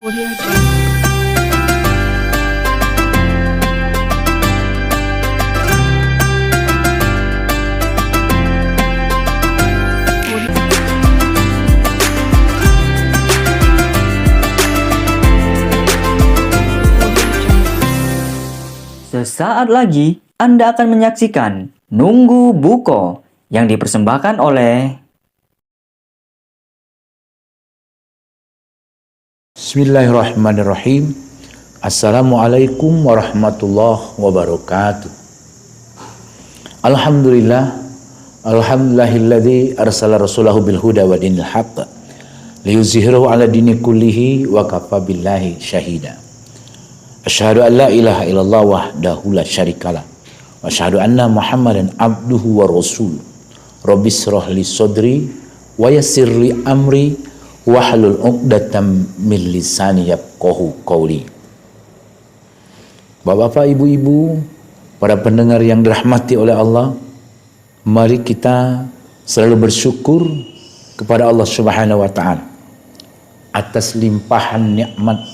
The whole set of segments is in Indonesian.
Audio Jungle. Sesaat lagi Anda akan menyaksikan Nunggu Buko yang dipersembahkan oleh Bismillahirrahmanirrahim. Assalamualaikum warahmatullahi wabarakatuh. Alhamdulillahilladzi arsala rasulahu bil huda wa dinil haqq liyuzhirahu ala dini kullihi wa kafa billahi syahida. Asyhadu an la ilaha illallah wahdahu la syarikalah wa asyhadu anna Muhammadan abduhu wa rasul. Rabbis shrah li sadri wa yassir li amri wahlul 'uqdatam min lisani yafqahu qawli. Bapak-bapak, ibu-ibu, para pendengar yang dirahmati oleh Allah, mari kita selalu bersyukur kepada Allah Subhanahu wa taala atas limpahan nikmat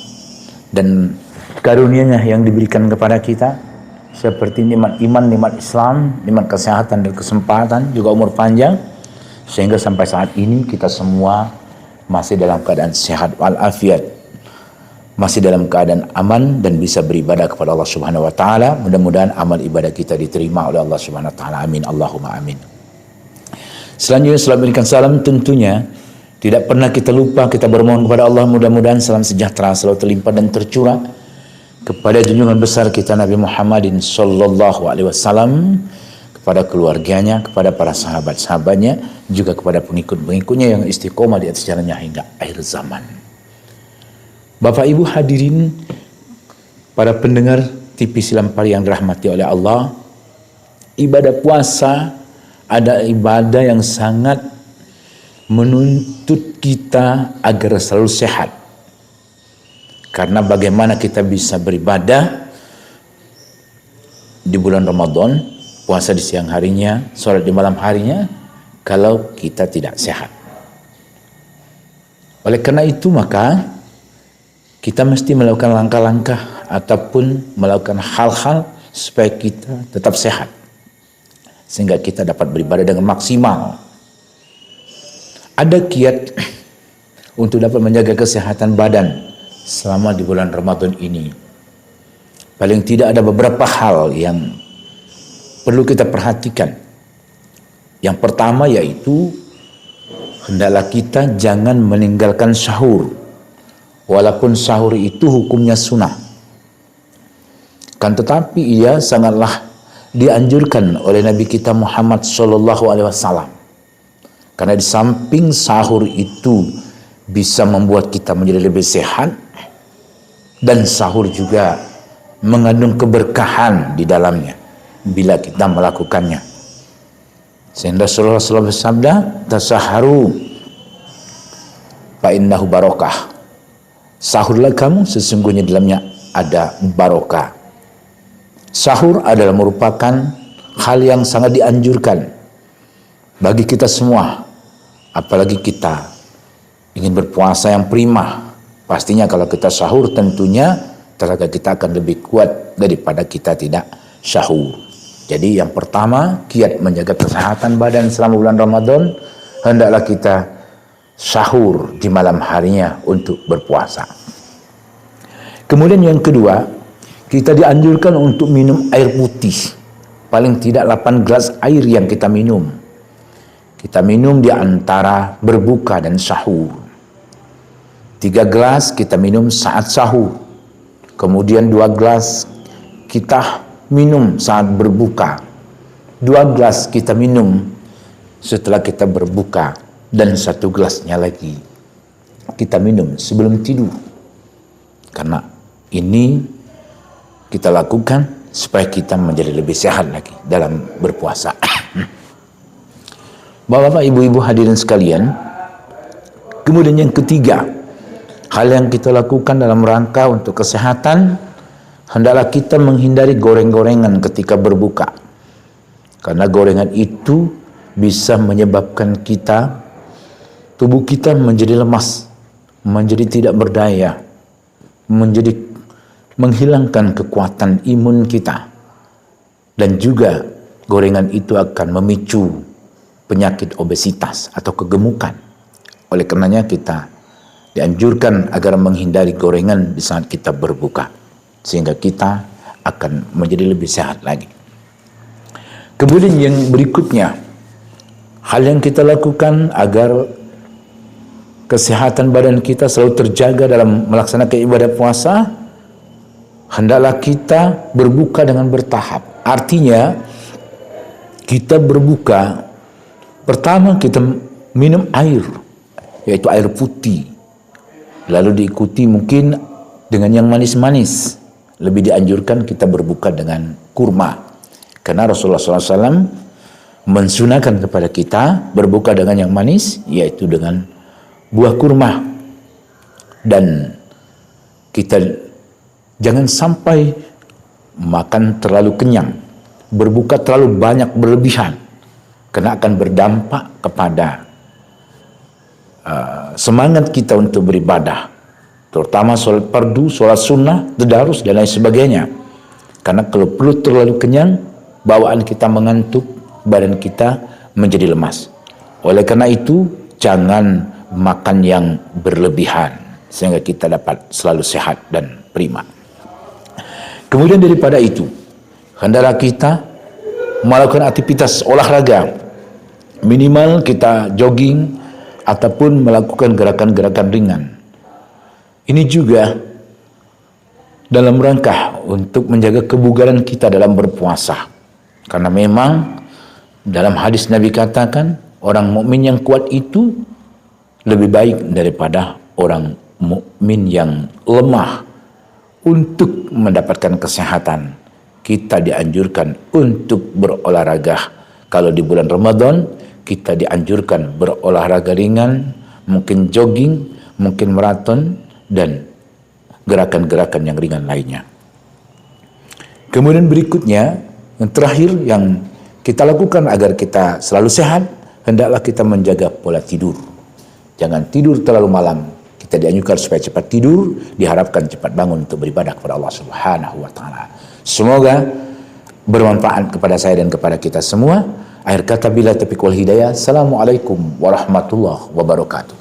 dan karunia-Nya yang diberikan kepada kita, seperti nikmat iman, nikmat Islam, nikmat kesehatan dan kesempatan, juga umur panjang, sehingga sampai saat ini kita semua masih dalam keadaan sehat walafiat, masih dalam keadaan aman dan bisa beribadah kepada Allah Subhanahu wa taala. Mudah-mudahan amal ibadah kita diterima oleh Allah Subhanahu wa taala. Amin, Allahumma amin. Selanjutnya, setelah memberikan salam, tentunya tidak pernah kita lupa kita bermohon kepada Allah, mudah-mudahan salam sejahtera selalu terlimpah dan tercurah kepada junjungan besar kita Nabi Muhammadin sallallahu alaihi wasallam, kepada keluarganya, kepada para sahabat-sahabatnya, juga kepada pengikut-pengikutnya yang istiqomah di atas jalannya hingga akhir zaman. Bapak Ibu hadirin, para pendengar TV Silampari yang dirahmati oleh Allah, ibadah puasa ada ibadah yang sangat menuntut kita agar selalu sehat. Karena bagaimana kita bisa beribadah di bulan Ramadan, puasa di siang harinya, sholat di malam harinya, kalau kita tidak sehat. Oleh karena itu maka kita mesti melakukan langkah-langkah ataupun melakukan hal-hal supaya kita tetap sehat, sehingga kita dapat beribadah dengan maksimal. Ada kiat untuk dapat menjaga kesehatan badan selama di bulan Ramadan ini. Paling tidak ada beberapa hal yang perlu kita perhatikan. Yang pertama yaitu, hendaklah kita jangan meninggalkan sahur, walaupun sahur itu hukumnya sunnah. Kan tetapi ia sangatlah dianjurkan oleh Nabi kita Muhammad SAW. Karena di samping sahur itu bisa membuat kita menjadi lebih sehat, dan sahur juga mengandung keberkahan di dalamnya bila kita melakukannya. Sehingga Rasulullah SAW bersabda, tasaharu fa innahu barokah. Sahurlah kamu, sesungguhnya dalamnya ada barokah. Sahur adalah merupakan hal yang sangat dianjurkan bagi kita semua, apalagi kita ingin berpuasa yang prima. Pastinya kalau kita sahur, tentunya tenaga kita akan lebih kuat daripada kita tidak sahur. Jadi yang pertama, kiat menjaga kesehatan badan selama bulan Ramadan, hendaklah kita sahur di malam harinya untuk berpuasa. Kemudian yang kedua, kita dianjurkan untuk minum air putih. Paling tidak 8 gelas air yang kita minum. Kita minum di antara berbuka dan sahur. 3 gelas kita minum saat sahur. Kemudian 2 gelas kita minum saat berbuka. 2 gelas kita minum setelah kita berbuka. Dan 1 gelasnya lagi kita minum sebelum tidur. Karena ini kita lakukan supaya kita menjadi lebih sehat lagi dalam berpuasa. Bapak-bapak, ibu-ibu hadirin sekalian, kemudian yang ketiga, hal yang kita lakukan dalam rangka untuk kesehatan, hendaklah kita menghindari goreng-gorengan ketika berbuka. Karena gorengan itu bisa menyebabkan tubuh kita menjadi lemas, menjadi tidak berdaya, menghilangkan kekuatan imun kita, dan juga gorengan itu akan memicu penyakit obesitas atau kegemukan. Oleh karenanya kita dianjurkan agar menghindari gorengan di saat kita berbuka, sehingga kita akan menjadi lebih sehat lagi. Kemudian yang berikutnya, hal yang kita lakukan agar kesehatan badan kita selalu terjaga dalam melaksanakan ibadah puasa, hendaklah kita berbuka dengan bertahap. Artinya, kita berbuka, pertama kita minum air, yaitu air putih. Lalu diikuti mungkin dengan yang manis-manis. Lebih dianjurkan kita berbuka dengan kurma. Karena Rasulullah SAW mensunahkan kepada kita berbuka dengan yang manis, yaitu dengan buah kurma. Dan kita jangan sampai makan terlalu kenyang, berbuka terlalu banyak berlebihan, karena akan berdampak kepada semangat kita untuk beribadah, terutama sholat fardu, sholat sunnah, tadarus dan lain sebagainya. Karena kalau perut terlalu kenyang, bawaan kita mengantuk, badan kita menjadi lemas. Oleh karena itu, jangan makan yang berlebihan, sehingga kita dapat selalu sehat dan prima. Kemudian daripada itu, hendaklah kita melakukan aktivitas olahraga, minimal kita jogging ataupun melakukan gerakan-gerakan ringan. Ini juga dalam rangka untuk menjaga kebugaran kita dalam berpuasa. Karena memang dalam hadis Nabi katakan, orang mukmin yang kuat itu lebih baik daripada orang mukmin yang lemah. Untuk mendapatkan kesehatan, kita dianjurkan untuk berolahraga. Kalau di bulan Ramadan, kita dianjurkan berolahraga ringan, mungkin jogging, mungkin maraton, dan gerakan-gerakan yang ringan lainnya. Kemudian berikutnya, yang terakhir yang kita lakukan agar kita selalu sehat, hendaklah kita menjaga pola tidur. Jangan tidur terlalu malam. Kita dianjurkan supaya cepat tidur, diharapkan cepat bangun untuk beribadah kepada Allah Subhanahu wa taala. Semoga bermanfaat kepada saya dan kepada kita semua. Akhir kata, bila taufiq wal hidayah. Assalamualaikum warahmatullahi wabarakatuh.